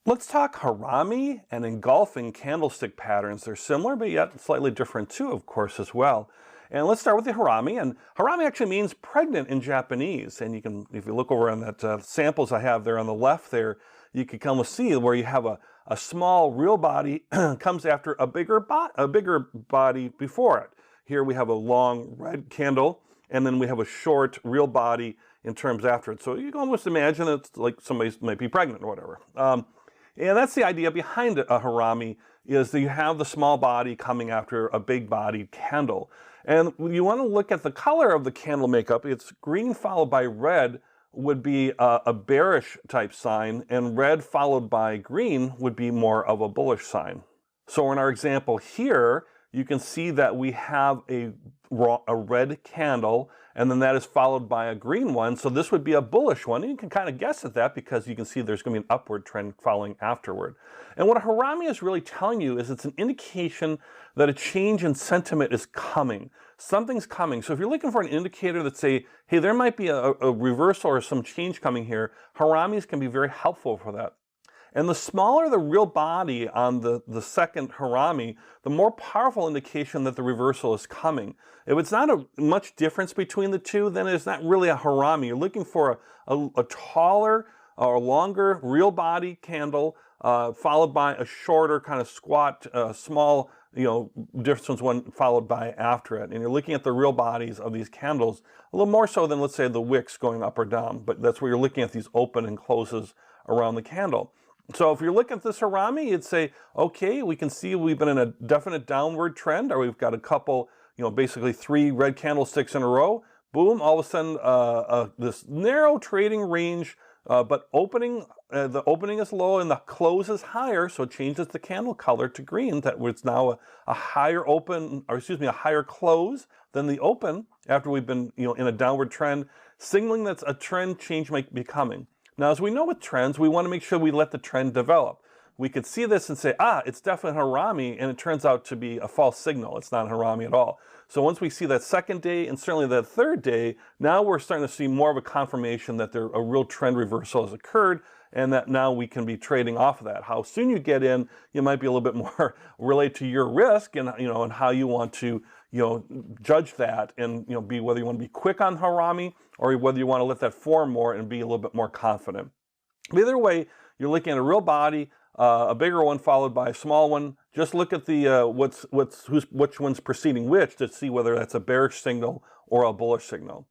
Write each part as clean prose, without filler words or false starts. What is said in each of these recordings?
Let's talk Harami and engulfing candlestick patterns. They're similar, but yet slightly different too, of course, as well. And let's start with the Harami. And Harami actually means pregnant in Japanese. And you can, if you look over on that samples I have there on the left there, you can kind of see where you have a small real body comes after a bigger body before it. Here we have a long red candle, and then we have a short real body in terms after it. So you can almost imagine it's like somebody might be pregnant or whatever. And that's the idea behind a harami, is that you have the small body coming after a big bodied candle. And you want to look at the color of the candle makeup. It's green followed by red would be a bearish type sign, and red followed by green would be more of a bullish sign. So in our example here, you can see that we have a red candle, and then that is followed by a green one. So this would be a bullish one. And you can kind of guess at that because you can see there's going to be an upward trend following afterward. And what a harami is really telling you is it's an indication that a change in sentiment is coming. Something's coming. So if you're looking for an indicator that say, hey, there might be a reversal or some change coming here, haramis can be very helpful for that. And the smaller the real body on the second harami, the more powerful indication that the reversal is coming. If it's not much difference between the two, then it's not really a harami. You're looking for a taller or longer real body candle followed by a shorter kind of squat, small, distance one followed by after it. And you're looking at the real bodies of these candles a little more so than, let's say, the wicks going up or down. But that's where you're looking at these open and closes around the candle. So if you're looking at this harami, you'd say, okay, we can see we've been in a definite downward trend, or we've got a couple, basically 3 red candlesticks in a row. Boom, all of a sudden, this narrow trading range, but the opening is low and the close is higher, so it changes the candle color to green. That it's now a higher open, or excuse me, a higher close than the open after we've been, in a downward trend, signaling that a trend change might be coming. Now, as we know with trends, we want to make sure we let the trend develop. We could see this and say, it's definitely harami, and it turns out to be a false signal. It's not harami at all. So once we see that second day and certainly that third day, now we're starting to see more of a confirmation that a real trend reversal has occurred, and that now we can be trading off of that. How soon you get in, you might be a little bit more related to your risk and and how you want to judge that, and be whether you want to be quick on harami or whether you want to let that form more and be a little bit more confident. But either way, you're looking at a real body, a bigger one followed by a small one. Just look at the which one's preceding which to see whether that's a bearish signal or a bullish signal.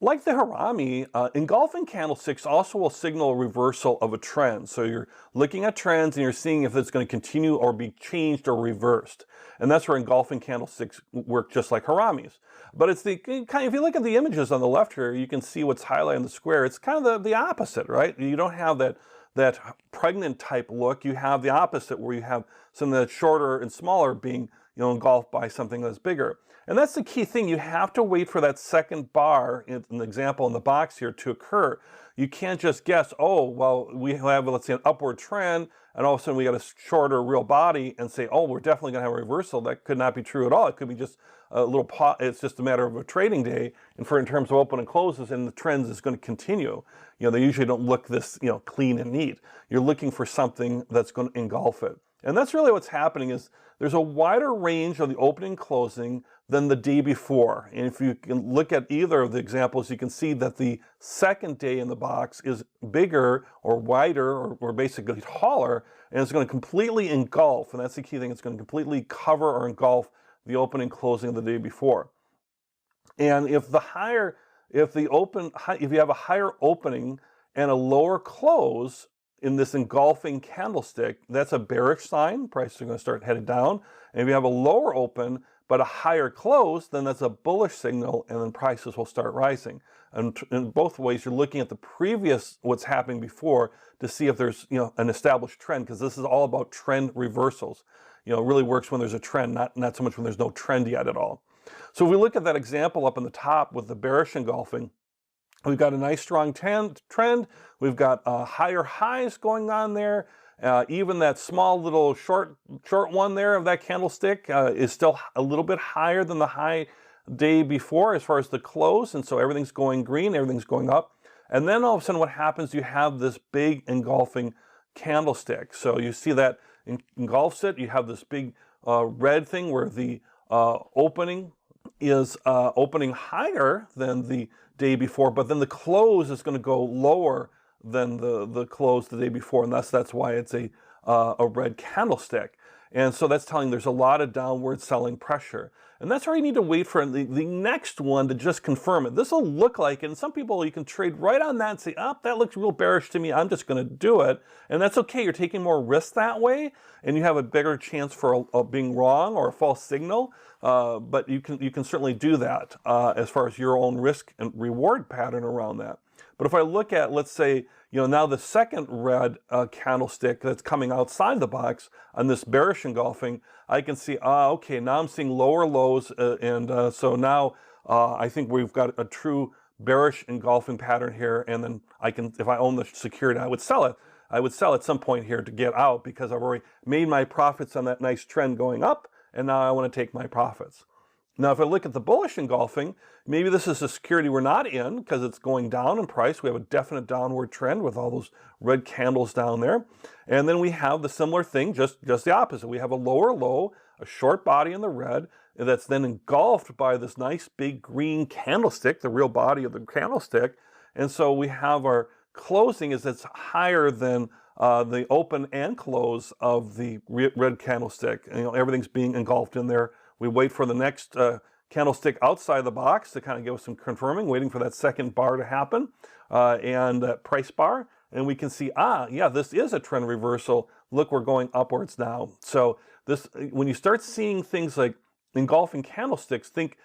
Like the harami, engulfing candlesticks also will signal a reversal of a trend. So you're looking at trends and you're seeing if it's going to continue or be changed or reversed. And that's where engulfing candlesticks work just like haramis. But it's if you look at the images on the left here, you can see what's highlighted in the square. It's kind of the opposite, right? You don't have that pregnant type look. You have the opposite, where you have something that's shorter and smaller being engulfed by something that's bigger. And that's the key thing. You have to wait for that second bar, in the example in the box here, to occur. You can't just guess, oh, well, we have, let's say, an upward trend, and all of a sudden we got a shorter real body and say, oh, we're definitely going to have a reversal. That could not be true at all. It could be just a little it's just a matter of a trading day, and in terms of open and closes, and the trends is going to continue. They usually don't look this, clean and neat. You're looking for something that's going to engulf it. And that's really what's happening, is there's a wider range of the opening and closing than the day before. And if you can look at either of the examples, you can see that the second day in the box is bigger or wider or basically taller, and it's going to completely engulf. And that's the key thing. It's going to completely cover or engulf the opening and closing of the day before. And if you have a higher opening and a lower close in this engulfing candlestick, that's a bearish sign. Prices are going to start headed down. And if you have a lower open but a higher close, then that's a bullish signal, and then prices will start rising. And in both ways, you're looking at the previous, what's happening before, to see if there's an established trend, because this is all about trend reversals. It really works when there's a trend, not so much when there's no trend yet at all. So if we look at that example up in the top with the bearish engulfing, we've got a nice strong trend. We've got higher highs going on there. Even that small little short one there of that candlestick is still a little bit higher than the high day before as far as the close. And so everything's going green, everything's going up. And then all of a sudden what happens, you have this big engulfing candlestick. So you see that engulfs it. You have this big red thing where the opening is opening higher than the day before, but then the close is going to go lower than the close the day before, and that's why it's a red candlestick. And so that's telling there's a lot of downward selling pressure. And that's where you need to wait for the next one to just confirm it. This will look like it, and some people, you can trade right on that and say, oh, that looks real bearish to me, I'm just going to do it. And that's okay, you're taking more risk that way, and you have a bigger chance for being wrong or a false signal. But you can certainly do that as far as your own risk and reward pattern around that. But if I look at, let's say, now the second red candlestick that's coming outside the box on this bearish engulfing, I can see, okay, now I'm seeing lower lows, and so now I think we've got a true bearish engulfing pattern here, and then I can, if I own the security, I would sell it. I would sell at some point here to get out because I've already made my profits on that nice trend going up, and now I want to take my profits. Now, if I look at the bullish engulfing, maybe this is a security we're not in because it's going down in price. We have a definite downward trend with all those red candles down there. And then we have the similar thing, just the opposite. We have a lower low, a short body in the red, that's then engulfed by this nice big green candlestick, the real body of the candlestick. And so we have our closing is that's higher than the open and close of the red candlestick. And, everything's being engulfed in there. We wait for the next candlestick outside the box to kind of give us some confirming, waiting for that second bar to happen, and that price bar. And we can see, yeah, this is a trend reversal. Look, we're going upwards now. So this, when you start seeing things like engulfing candlesticks, think,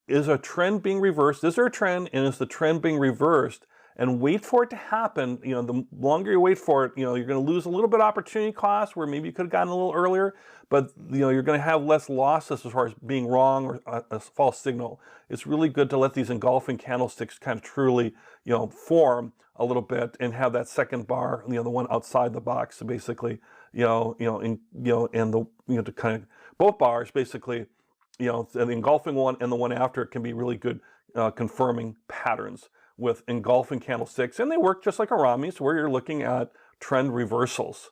is a trend being reversed? Is there a trend, and is the trend being reversed? And wait for it to happen. The longer you wait for it, you're going to lose a little bit of opportunity cost where maybe you could have gotten a little earlier, but you're going to have less losses as far as being wrong or a false signal. It's really good to let these engulfing candlesticks kind of truly, form a little bit and have that second bar, the one outside the box. So basically, and to kind of both bars basically, the engulfing one and the one after can be really good confirming patterns with engulfing candlesticks, and they work just like Harami's, where you're looking at trend reversals.